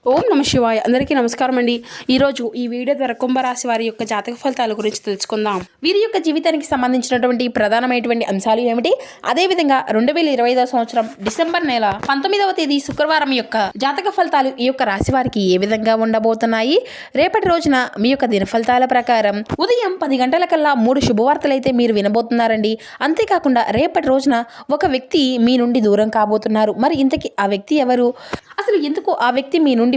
ఓం నమ శివాయ. అందరికీ నమస్కారం అండి. ఈరోజు ఈ వీడియో ద్వారా కుంభరాశి వారి యొక్క జాతక ఫలితాల గురించి తెలుసుకుందాం. వీరి యొక్క జీవితానికి సంబంధించినటువంటి ప్రధానమైనటువంటి అంశాలు ఏమిటి, అదేవిధంగా 2025 సంవత్సరం డిసెంబర్ నెల 19వ తేదీ శుక్రవారం యొక్క జాతక ఫలితాలు ఈ యొక్క రాశి వారికి ఏ విధంగా ఉండబోతున్నాయి, రేపటి రోజున మీ యొక్క దిన ఫలితాల ప్రకారం ఉదయం 10 గంటల కల్లా 3 శుభవార్తలు అయితే మీరు వినబోతున్నారండి. అంతేకాకుండా రేపటి రోజున ఒక వ్యక్తి మీ నుండి దూరం కాబోతున్నారు. మరి ఇంతకీ ఆ వ్యక్తి ఎవరు, అసలు ఎందుకు ఆ వ్యక్తి మీ నుండి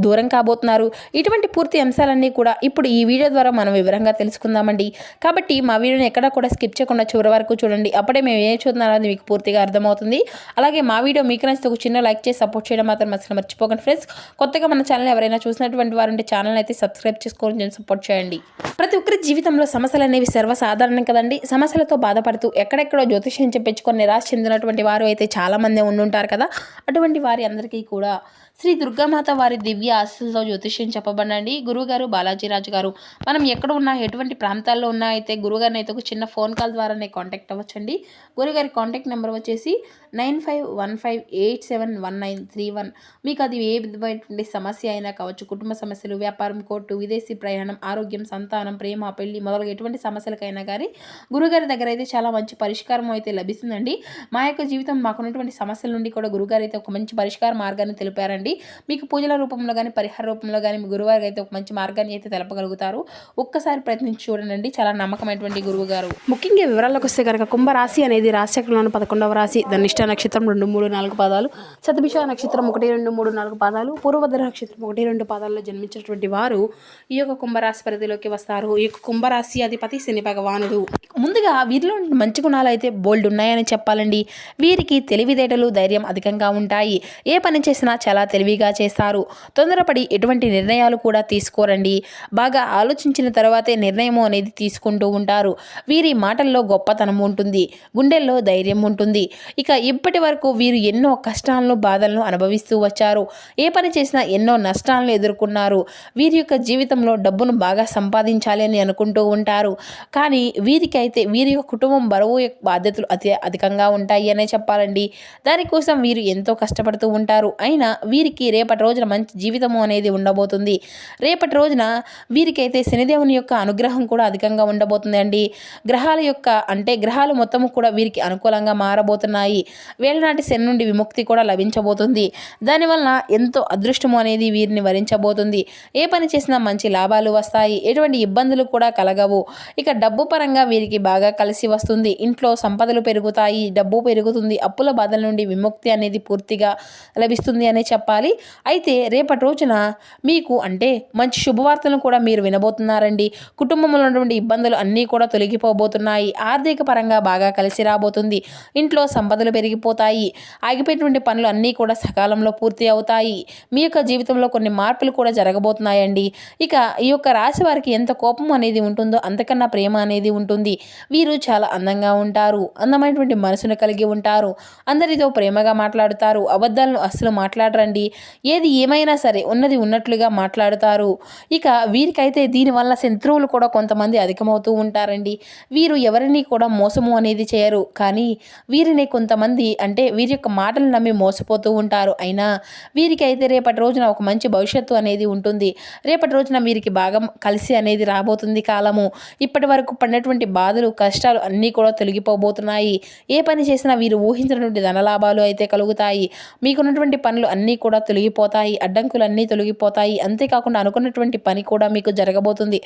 దూరం కాబోతున్నారు, ఇటువంటి పూర్తి అంశాలన్నీ కూడా ఇప్పుడు ఈ వీడియో ద్వారా మనం వివరంగా తెలుసుకుందామండి. కాబట్టి మా వీడియోని ఎక్కడా కూడా స్కిప్ చేయకుండా చివరి వరకు చూడండి. అప్పుడే మేము ఏం చూస్తున్నారో అది మీకు పూర్తిగా అర్థమవుతుంది. అలాగే మా వీడియో మీకు నచ్చితే ఒక చిన్న లైక్ చేసి సపోర్ట్ చేయడం మాత్రం అసలు మర్చిపోకండి ఫ్రెండ్స్. కొత్తగా మన ఛానల్ ఎవరైనా చూసినటువంటి వారంటే ఛానల్ అయితే సబ్స్క్రైబ్ చేసుకొని సపోర్ట్ చేయండి. ప్రతి ఒక్కరి జీవితంలో సమస్యలు అనేవి సర్వసాధారణం కదండి. సమస్యలతో బాధపడుతూ ఎక్కడెక్కడో జ్యోతిష్యం చెప్పించుకొని నిరాశ చెందినటువంటి వారు అయితే చాలామంది ఉండుంటారు కదా. అటువంటి వారి అందరికీ కూడా శ్రీ దుర్గామాత వారి దివ్య ఆశీస్సులతో జ్యోతిష్యం చెప్పబడండి. గురువుగారు బాలాజీరాజు గారు. మనం ఎక్కడ ఉన్నా, ఎటువంటి ప్రాంతాల్లో ఉన్నా అయితే గురువుగారిని అయితే ఒక చిన్న ఫోన్ కాల్ ద్వారానే కాంటాక్ట్ అవ్వచ్చండి. గురువుగారి కాంటాక్ట్ నెంబర్ వచ్చేసి 9515871931. మీకు అది ఏ విధమైనటువంటి సమస్య అయినా కావచ్చు, కుటుంబ సమస్యలు, వ్యాపారం, కోర్టు, విదేశీ ప్రయాణం, ఆరోగ్యం, సంతానం, ప్రేమ, పెళ్లి మొదలగు ఎటువంటి సమస్యలకైనా కానీ గురుగారి దగ్గర అయితే చాలా మంచి పరిష్కారం అయితే లభిస్తుందండి. మా యొక్క జీవితం మాకున్నటువంటి సమస్యల నుండి కూడా గురుగారు అయితే ఒక మంచి పరిష్కార మార్గాన్ని తెలిపారండి. మీకు పూజల రూపంలో కానీ పరిహార రూపంలో కానీ మీ గురువారికి అయితే ఒక మంచి మార్గాన్ని అయితే తెలపగలుగుతారు. ఒక్కసారి ప్రయత్నించి చూడండి. చాలా నమ్మకమైనటువంటి గురువు గారు. ముఖ్యంగా వివరాల్లోకి వస్తే కనుక కుంభరాశి అనేది రాశిచక్రంలోని 11వ రాశి. ధనిష్ట నక్షత్రం 2, 3, 4 పాదాలు, శతభిష నక్షత్రం 1, 2, 3, 4 పాదాలు, పూర్వభద్ర నక్షత్రం 1, 2 పాదాల్లో జన్మించినటువంటి వారు ఈ యొక్క కుంభరాశి పరిధిలోకి వస్తారు. ఈ యొక్క కుంభరాశి అధిపతి శని భగవానుడు. ముందుగా వీరిలో మంచి గుణాలు అయితే బోల్డ్ ఉన్నాయని చెప్పాలండి. వీరికి తెలివితేటలు, ధైర్యం అధికంగా ఉంటాయి. ఏ పని చేసినా చాలా తెలివిగా చేస్తారు. తొందరపడి ఎటువంటి నిర్ణయాలు కూడా తీసుకోరండి. బాగా ఆలోచించిన తర్వాతే నిర్ణయం అనేది తీసుకుంటూ ఉంటారు. వీరి మాటల్లో గొప్పతనం ఉంటుంది, గుండెల్లో ధైర్యం ఉంటుంది. ఇక ఇప్పటి వరకు వీరు ఎన్నో కష్టాలను, బాధలను అనుభవిస్తూ వచ్చారు. ఏ పని చేసినా ఎన్నో నష్టాలను ఎదుర్కొన్నారు. వీరి యొక్క జీవితంలో డబ్బును బాగా సంపాదించాలి అని అనుకుంటూ ఉంటారు. కానీ వీరికైతే వీరి యొక్క కుటుంబం బరువు బాధ్యతలు అధికంగా ఉంటాయి అనే చెప్పాలండి. దానికోసం వీరు ఎంతో కష్టపడుతూ ఉంటారు. అయినా వీరికి రేపటి రోజున మంచి జీవితము అనేది ఉండబోతుంది. రేపటి రోజున వీరికైతే శనిదేవుని యొక్క అనుగ్రహం కూడా అధికంగా ఉండబోతుంది అండి. గ్రహాలు మొత్తము కూడా వీరికి అనుకూలంగా మారబోతున్నాయి. వేళనాటి శని నుండి విముక్తి కూడా లభించబోతుంది. దానివల్ల ఎంతో అదృష్టము అనేది వీరిని వరించబోతుంది. ఏ పని చేసినా మంచి లాభాలు వస్తాయి. ఎటువంటి ఇబ్బందులు కూడా కలగవు. ఇక డబ్బు పరంగా వీరికి బాగా కలిసి వస్తుంది. ఇంట్లో సంపదలు పెరుగుతాయి, డబ్బు పెరుగుతుంది. అప్పుల బాధల నుండి విముక్తి అనేది పూర్తిగా లభిస్తుంది అనే చెప్పాలి. అయితే రేపటి రోజున మీకు మంచి శుభవార్తలను కూడా మీరు వినబోతున్నారండి. కుటుంబంలో ఉన్నటువంటి ఇబ్బందులు అన్నీ కూడా తొలగిపోబోతున్నాయి. ఆర్థిక పరంగా బాగా కలిసి రాబోతుంది. ఇంట్లో సంపదలు పెరిగిపోతాయి. ఆగిపోయినటువంటి పనులు అన్నీ కూడా సకాలంలో పూర్తి అవుతాయి. మీ యొక్క జీవితంలో కొన్ని మార్పులు కూడా జరగబోతున్నాయండి. ఇక ఈ యొక్క రాశి వారికి ఎంత కోపం అనేది ఉంటుందో అంతకన్నా ప్రేమ అనేది ఉంటుంది. వీరు చాలా అందంగా ఉంటారు. అందమైనటువంటి మనసును కలిగి ఉంటారు. అందరితో ప్రేమగా మాట్లాడుతారు. అబద్ధాలను అస్సలు మాట్లాడరండి. ఏది ఏమైనా సరే ఉన్నది ఉన్నట్లుగా మాట్లాడుతారు. ఇక వీరికైతే దీనివల్ల శత్రువులు కూడా కొంతమంది అధికమవుతూ ఉంటారండి. వీరు ఎవరిని కూడా మోసము అనేది చేయరు. కానీ వీరిని కొంతమంది వీరి యొక్క మాటలు నమ్మి మోసపోతూ ఉంటారు. అయినా వీరికైతే రేపటి రోజున ఒక మంచి భవిష్యత్తు అనేది ఉంటుంది. రేపటి రోజున వీరికి బాగా కలిసి అనేది రాబోతుంది కాలము. ఇప్పటి వరకు పడినటువంటి బాధలు, కష్టాలు అన్నీ కూడా తొలగిపోబోతున్నాయి. ఏ పని చేసినా వీరు ఊహించినటువంటి ధనలాభాలు అయితే కలుగుతాయి. మీకున్నటువంటి పనులు అన్నీ కూడా తొలగిపోతాయి. అడ్డంకులు అన్నీ తొలగిపోతాయి. అంతేకాకుండా అనుకున్నటువంటి పని కూడా మీకు జరగబోతుంది.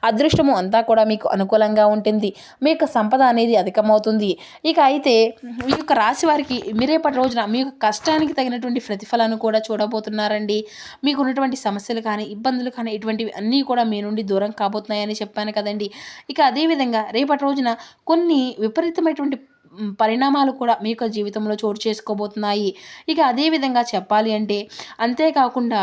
అదృష్టము అంతా కూడా మీకు అనుకూలంగా ఉంటుంది. మీ యొక్క సంపద అనేది అధికమవుతుంది. ఇక అయితే ఈ యొక్క రాశి వారికి రేపటి రోజున మీ యొక్క కష్టానికి తగినటువంటి ప్రతిఫలాన్ని కూడా చూడబోతున్నారండి. మీకు ఉన్నటువంటి సమస్యలు కానీ, ఇబ్బందులు కానీ ఇటువంటివి అన్నీ కూడా మీ నుండి దూరం కాబోతున్నాయని చెప్పాను కదండి. ఇక అదేవిధంగా రేపటి రోజున కొన్ని విపరీతమైనటువంటి పరిణామాలు కూడా మీ యొక్క జీవితంలో చోటు చేసుకోబోతున్నాయి. ఇక అదేవిధంగా చెప్పాలి అంతేకాకుండా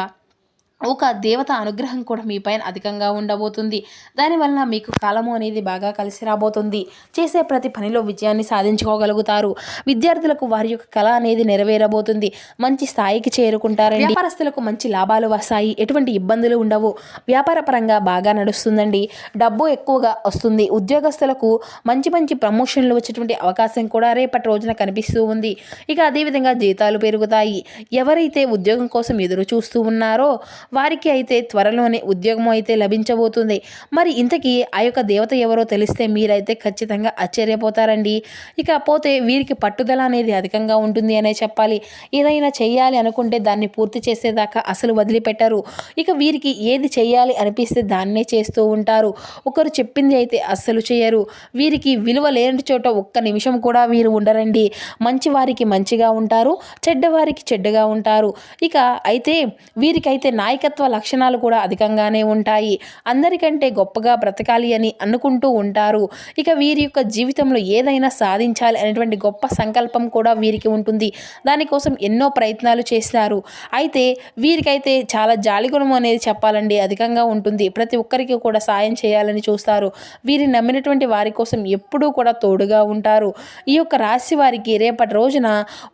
ఒక దేవత అనుగ్రహం కూడా మీ పైన అధికంగా ఉండబోతుంది. దానివలన మీకు కాలము అనేది బాగా కలిసి రాబోతుంది. చేసే ప్రతి పనిలో విజయాన్ని సాధించుకోగలుగుతారు. విద్యార్థులకు వారి యొక్క కళ అనేది నెరవేరబోతుంది. మంచి స్థాయికి చేరుకుంటారండి. వ్యాపారస్తులకు మంచి లాభాలు వస్తాయి. ఎటువంటి ఇబ్బందులు ఉండవు. వ్యాపార పరంగా బాగా నడుస్తుందండి. డబ్బు ఎక్కువగా వస్తుంది. ఉద్యోగస్తులకు మంచి మంచి ప్రమోషన్లు వచ్చేటువంటి అవకాశం కూడా రేపటి రోజున కనిపిస్తూ ఉంది. ఇక అదేవిధంగా జీతాలు పెరుగుతాయి. ఎవరైతే ఉద్యోగం కోసం ఎదురు చూస్తూ ఉన్నారో వారికి అయితే త్వరలోనే ఉద్యోగం అయితే లభించబోతుంది. మరి ఇంతకీ ఆ యొక్క దేవత ఎవరో తెలిస్తే మీరైతే ఖచ్చితంగా ఆశ్చర్యపోతారండి. ఇకపోతే వీరికి పట్టుదల అనేది అధికంగా ఉంటుంది అనే చెప్పాలి. ఏదైనా చేయాలి అనుకుంటే దాన్ని పూర్తి చేసేదాకా అసలు వదిలిపెట్టరు. ఇక వీరికి ఏది చేయాలి అనిపిస్తే దాన్నే చేస్తూ ఉంటారు. ఒకరు చెప్పింది అయితే అస్సలు చేయరు. వీరికి విలువ లేని చోట ఒక్క నిమిషం కూడా వీరు ఉండరండి. మంచివారికి మంచిగా ఉంటారు, చెడ్డవారికి చెడ్డగా ఉంటారు. ఇక అయితే వీరికైతే నాయకత్వ లక్షణాలు కూడా అధికంగానే ఉంటాయి. అందరికంటే గొప్పగా బ్రతకాలి అని అనుకుంటూ ఉంటారు. ఇక వీరి యొక్క జీవితంలో ఏదైనా సాధించాలి అనేటువంటి గొప్ప సంకల్పం కూడా వీరికి ఉంటుంది. దానికోసం ఎన్నో ప్రయత్నాలు చేస్తారు. అయితే వీరికైతే చాలా జాలిగుణం అనేది చెప్పాలండి అధికంగా ఉంటుంది. ప్రతి ఒక్కరికి కూడా సాయం చేయాలని చూస్తారు. వీరిని నమ్మినటువంటి వారి కోసం ఎప్పుడూ కూడా తోడుగా ఉంటారు. ఈ యొక్క రాశి వారికి రేపటి రోజున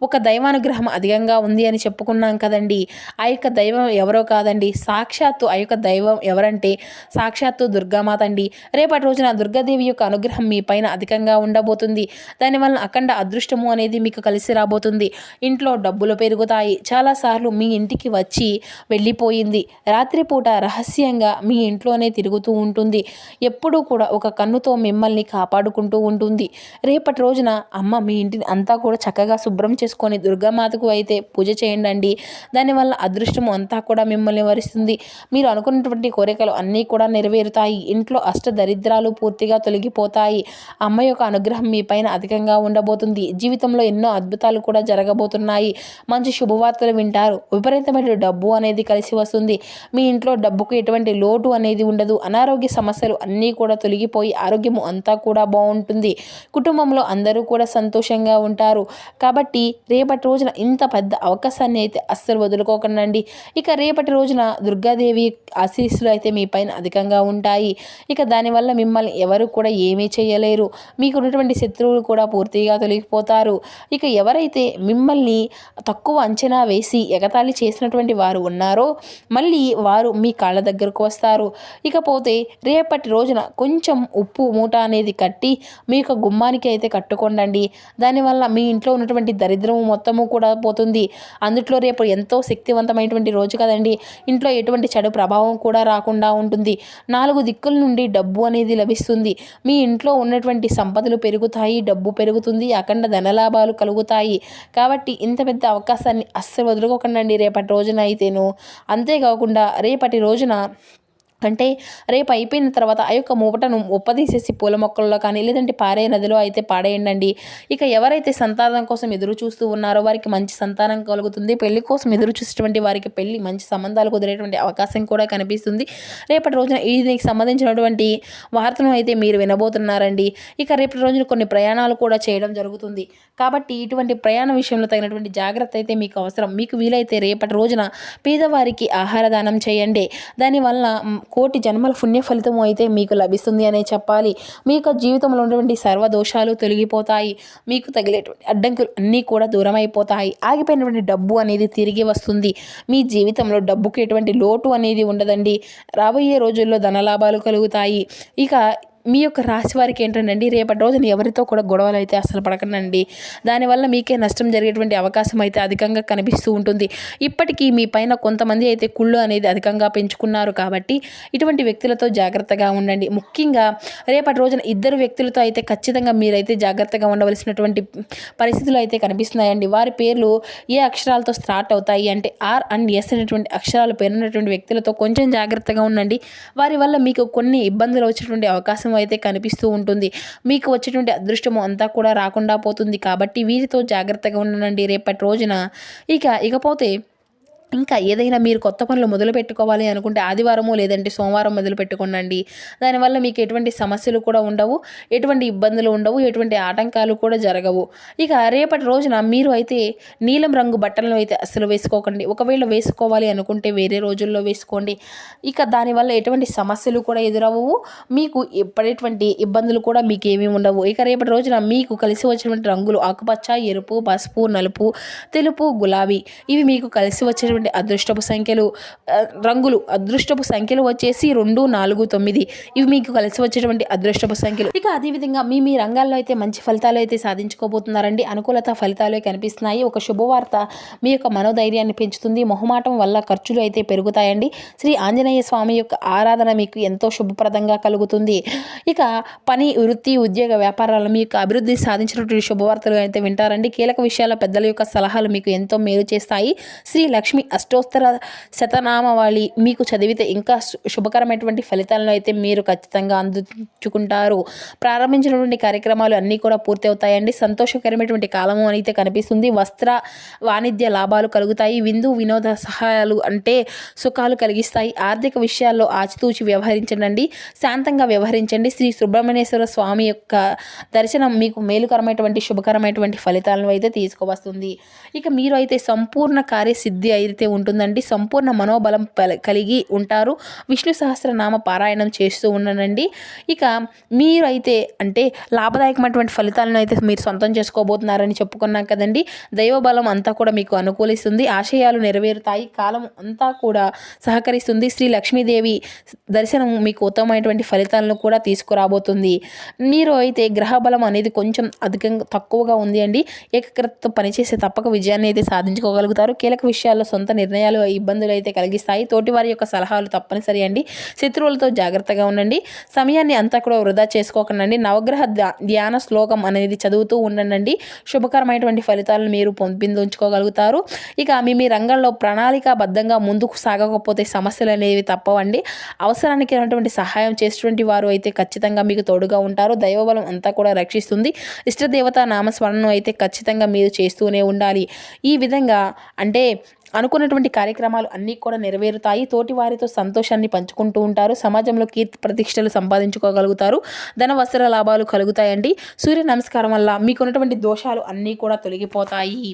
ఒక దైవానుగ్రహం అధికంగా ఉంది అని చెప్పుకున్నాం కదండి. ఆ యొక్క దైవం ఎవరో కాదండి, సాక్షాత్తు ఆ యొక్క దైవం ఎవరంటే సాక్షాత్తు దుర్గామాత అండి. రేపటి రోజున దుర్గాదేవి యొక్క అనుగ్రహం మీ పైన అధికంగా ఉండబోతుంది. దానివల్ల అఖండ అదృష్టము అనేది మీకు కలిసి రాబోతుంది. ఇంట్లో డబ్బులు పెరుగుతాయి. చాలాసార్లు మీ ఇంటికి వచ్చి వెళ్ళిపోయింది. రాత్రిపూట రహస్యంగా మీ ఇంట్లోనే తిరుగుతూ ఉంటుంది. ఎప్పుడూ కూడా ఒక కన్నుతో మిమ్మల్ని కాపాడుకుంటూ ఉంటుంది. రేపటి రోజున అమ్మ మీ ఇంటిని అంతా కూడా చక్కగా శుభ్రం చేసుకొని దుర్గామాతకు అయితే పూజ చేయండి. దానివల్ల అదృష్టము అంతా కూడా మిమ్మల్ని వరిస్తుంది. మీరు అనుకున్నటువంటి కోరికలు అన్నీ కూడా నెరవేరుతాయి. ఇంట్లో అష్ట దరిద్రాలు పూర్తిగా తొలగిపోతాయి. అమ్మ యొక్క అనుగ్రహం మీ పైన అధికంగా ఉండబోతుంది. జీవితంలో ఎన్నో అద్భుతాలు కూడా జరగబోతున్నాయి. మంచి శుభవార్తలు వింటారు. విపరీతమైన డబ్బు అనేది కలిసి వస్తుంది. మీ ఇంట్లో డబ్బుకు ఎటువంటి లోటు అనేది ఉండదు. అనారోగ్య సమస్యలు అన్నీ కూడా తొలగిపోయి ఆరోగ్యము అంతా కూడా బాగుంటుంది. కుటుంబంలో అందరూ కూడా సంతోషంగా ఉంటారు. కాబట్టి రేపటి రోజున ఇంత పెద్ద అవకాశాన్ని అయితే అస్సలు వదులుకోకండి. ఇక రేపటి రోజున దుర్గాదేవి ఆశీస్సులు అయితే మీ పైన అధికంగా ఉంటాయి. ఇక దానివల్ల మిమ్మల్ని ఎవరు కూడా ఏమీ చేయలేరు. మీకు ఉన్నటువంటి శత్రువులు కూడా పూర్తిగా తొలగిపోతారు. ఇక ఎవరైతే మిమ్మల్ని తక్కువ అంచనా వేసి ఎగతాళి చేసినటువంటి వారు ఉన్నారో మళ్ళీ వారు మీ కాళ్ళ దగ్గరకు వస్తారు. ఇకపోతే రేపటి రోజున కొంచెం ఉప్పు మూట అనేది కట్టి మీ యొక్క గుమ్మానికి అయితే కట్టుకోండి. దానివల్ల మీ ఇంట్లో ఉన్నటువంటి దరిద్రము మొత్తము కూడా పోతుంది. అందుట్లో రేపు ఎంతో శక్తివంతమైనటువంటి రోజు కదండి. ఇంట్లో ఎటువంటి చెడు ప్రభావం కూడా రాకుండా ఉంటుంది. 4 దిక్కుల నుండి డబ్బు అనేది లభిస్తుంది. మీ ఇంట్లో ఉన్నటువంటి సంపదలు పెరుగుతాయి, డబ్బు పెరుగుతుంది, అఖండ ధనలాభాలు కలుగుతాయి. కాబట్టి ఇంత పెద్ద అవకాశాన్ని అస్సలు వదులుకోకండి రేపటి రోజున అయితేను. అంతేకాకుండా రేపటి రోజున అంటే రేపు అయిపోయిన తర్వాత ఆ యొక్క మూపటను ఉప్పదీసేసి పూల మొక్కల్లో కానీ లేదంటే పారే నదిలో అయితే పాడేయండి. ఇక ఎవరైతే సంతానం కోసం ఎదురు చూస్తూ ఉన్నారో వారికి మంచి సంతానం కలుగుతుంది. పెళ్లి కోసం ఎదురు చూసేటువంటి వారికి పెళ్లి మంచి సంబంధాలు కుదిరేటువంటి అవకాశం కూడా కనిపిస్తుంది. రేపటి రోజున దీనికి సంబంధించినటువంటి వార్తను అయితే మీరు వినబోతున్నారండి. ఇక రేపటి రోజున కొన్ని ప్రయాణాలు కూడా చేయడం జరుగుతుంది. కాబట్టి ఇటువంటి ప్రయాణ విషయంలో తగినటువంటి జాగ్రత్త అయితే మీకు అవసరం. మీకు వీలైతే రేపటి రోజున పేదవారికి ఆహార దానం చేయండి. దానివల్ల కోటి జన్మల పుణ్య ఫలితము అయితే మీకు లభిస్తుంది అనే చెప్పాలి. మీ యొక్క జీవితంలో ఉన్నటువంటి సర్వదోషాలు తొలగిపోతాయి. మీకు తగిలేటువంటి అడ్డంకులు అన్నీ కూడా దూరం అయిపోతాయి. ఆగిపోయినటువంటి డబ్బు అనేది తిరిగి వస్తుంది. మీ జీవితంలో డబ్బుకి ఎటువంటి లోటు అనేది ఉండదండి. రాబోయే రోజుల్లో ధనలాభాలు కలుగుతాయి. ఇక మీ యొక్క రాశి వారికి ఏంటండి రేపటి రోజున ఎవరితో కూడా గొడవలు అయితే అసలు పడకండి. దానివల్ల మీకే నష్టం జరిగేటువంటి అవకాశం అయితే అధికంగా కనిపిస్తూ ఉంటుంది. ఇప్పటికీ మీ పైన కొంతమంది అయితే కుళ్ళు అనేది అధికంగా పెంచుకున్నారు. కాబట్టి ఇటువంటి వ్యక్తులతో జాగ్రత్తగా ఉండండి. ముఖ్యంగా రేపటి రోజున 2 వ్యక్తులతో అయితే ఖచ్చితంగా మీరైతే జాగ్రత్తగా ఉండవలసినటువంటి పరిస్థితులు అయితే కనిపిస్తున్నాయండి. వారి పేర్లు ఏ అక్షరాలతో స్టార్ట్ అవుతాయి అంటే ఆర్ అండ్ ఎస్ అనేటువంటి అక్షరాలు పేరున్నటువంటి వ్యక్తులతో కొంచెం జాగ్రత్తగా ఉండండి. వారి వల్ల మీకు కొన్ని ఇబ్బందులు వచ్చేటువంటి అవకాశం అయితే కనిపిస్తూ ఉంటుంది. మీకు వచ్చేటువంటి అదృష్టము అంతా కూడా రాకుండా పోతుంది. కాబట్టి వీరితో జాగ్రత్తగా ఉండండి రేపటి రోజున. ఇకపోతే ఇంకా ఏదైనా మీరు కొత్త పనులు మొదలుపెట్టుకోవాలి అనుకుంటే ఆదివారము లేదంటే సోమవారం మొదలుపెట్టుకోండి. దానివల్ల మీకు ఎటువంటి సమస్యలు కూడా ఉండవు, ఎటువంటి ఇబ్బందులు ఉండవు, ఎటువంటి ఆటంకాలు కూడా జరగవు. ఇక రేపటి రోజున మీరు అయితే నీలం రంగు బట్టలను అయితే అస్సలు వేసుకోకండి. ఒకవేళ వేసుకోవాలి అనుకుంటే వేరే రోజుల్లో వేసుకోండి. ఇక దానివల్ల ఎటువంటి సమస్యలు కూడా ఎదురవ్వవు, మీకు పడేటువంటి ఇబ్బందులు కూడా మీకేమీ ఉండవు. ఇక రేపటి రోజున మీకు కలిసి వచ్చినటువంటి రంగులు ఆకుపచ్చ, ఎరుపు, పసుపు, నలుపు, తెలుపు, గులాబీ. ఇవి మీకు కలిసి వచ్చే అదృష్టపు సంఖ్యలు రంగులు అదృష్టపు సంఖ్యలు వచ్చేసి 2, 4, 9. ఇవి మీకు కలిసి వచ్చేటువంటి అదృష్టపు సంఖ్యలు. ఇక అదేవిధంగా మీ రంగాల్లో అయితే మంచి ఫలితాలు అయితే సాధించుకోబోతున్నారండి. అనుకూలత ఫలితాలు కనిపిస్తున్నాయి. ఒక శుభవార్త మీ యొక్క మనోధైర్యాన్ని పెంచుతుంది. మొహమాటం వల్ల ఖర్చులు అయితే పెరుగుతాయండి. శ్రీ ఆంజనేయ స్వామి యొక్క ఆరాధన మీకు ఎంతో శుభప్రదంగా కలుగుతుంది. ఇక పని, వృత్తి, ఉద్యోగ, వ్యాపారాలు మీ యొక్క అభివృద్ధి సాధించినటువంటి శుభవార్తలు అయితే వింటారండి. కీలక విషయాల పెద్దల యొక్క సలహాలు మీకు ఎంతో మేలు చేస్తాయి. శ్రీ లక్ష్మి అష్టోత్తర శతనామావళి మీకు చదివితే ఇంకా శుభకరమైనటువంటి ఫలితాలను అయితే మీరు ఖచ్చితంగా అందుకుంటారు. ప్రారంభించినటువంటి కార్యక్రమాలు అన్నీ కూడా పూర్తి అవుతాయండి. సంతోషకరమైనటువంటి కాలము అయితే కనిపిస్తుంది. వస్త్ర వాణిజ్య లాభాలు కలుగుతాయి. విందు వినోద సహాయాలు అంటే సుఖాలు కలిగిస్తాయి. ఆర్థిక విషయాల్లో ఆచితూచి వ్యవహరించండి, శాంతంగా వ్యవహరించండి. శ్రీ సుబ్రహ్మణ్యేశ్వర స్వామి యొక్క దర్శనం మీకు మేలుకరమైనటువంటి శుభకరమైనటువంటి ఫలితాలను అయితే తీసుకువస్తుంది. ఇక మీరు అయితే సంపూర్ణ కార్యసిద్ధి అయితే ఉంటుందండి. సంపూర్ణ మనోబలం కలిగి ఉంటారు. విష్ణు సహస్రనామ పారాయణం చేస్తూ ఉండనండి. ఇక మీరు అయితే అంటే లాభదాయకమైనటువంటి ఫలితాలను అయితే మీరు సొంతం చేసుకోబోతున్నారని చెప్పుకున్నాం కదండి. దైవబలం అంతా కూడా మీకు అనుకూలిస్తుంది. ఆశయాలు నెరవేరుతాయి. కాలం అంతా కూడా సహకరిస్తుంది. శ్రీ లక్ష్మీదేవి దర్శనం మీకు ఉత్తమమైనటువంటి ఫలితాలను కూడా తీసుకురాబోతుంది. మీరు అయితే గ్రహ బలం అనేది కొంచెం అధికంగా తక్కువగా ఉంది అండి. ఏకాగ్రతతో పనిచేసే తప్పక విజయాన్ని అయితే సాధించుకోగలుగుతారు. కీలక విషయాల్లో సొంత నిర్ణయాలు ఇబ్బందులు అయితే కలిగిస్తాయి. తోటివారి యొక్క సలహాలు తప్పనిసరి అండి. శత్రువులతో జాగ్రత్తగా ఉండండి. సమయాన్ని అంతా కూడా వృధా చేసుకోకండి. నవగ్రహ ధ్యాన శ్లోకం అనేది చదువుతూ ఉండండి. శుభకరమైనటువంటి ఫలితాలను మీరు పొందుంచుకోగలుగుతారు. ఇక మీ రంగంలో ప్రణాళికాబద్ధంగా ముందుకు సాగకపోతే సమస్యలు అనేవి తప్పవండి. అవసరానికి అయినటువంటి సహాయం చేసేటువంటి వారు అయితే ఖచ్చితంగా మీకు తోడుగా ఉంటారు. దైవబలం అంతా కూడా రక్షిస్తుంది. ఇష్టదేవత నామస్మరణను అయితే ఖచ్చితంగా మీరు చేస్తూనే ఉండాలి. ఈ విధంగా అంటే అనుకున్నటువంటి కార్యక్రమాలు అన్నీ కూడా నెరవేరుతాయి. తోటి వారితో సంతోషాన్ని పంచుకుంటూ ఉంటారు. సమాజంలో కీర్తి ప్రతిష్టలు సంపాదించుకోగలుగుతారు. ధన వస్త్ర లాభాలు కలుగుతాయండి. సూర్య నమస్కారం వల్ల మీకున్నటువంటి దోషాలు అన్నీ కూడా తొలగిపోతాయి.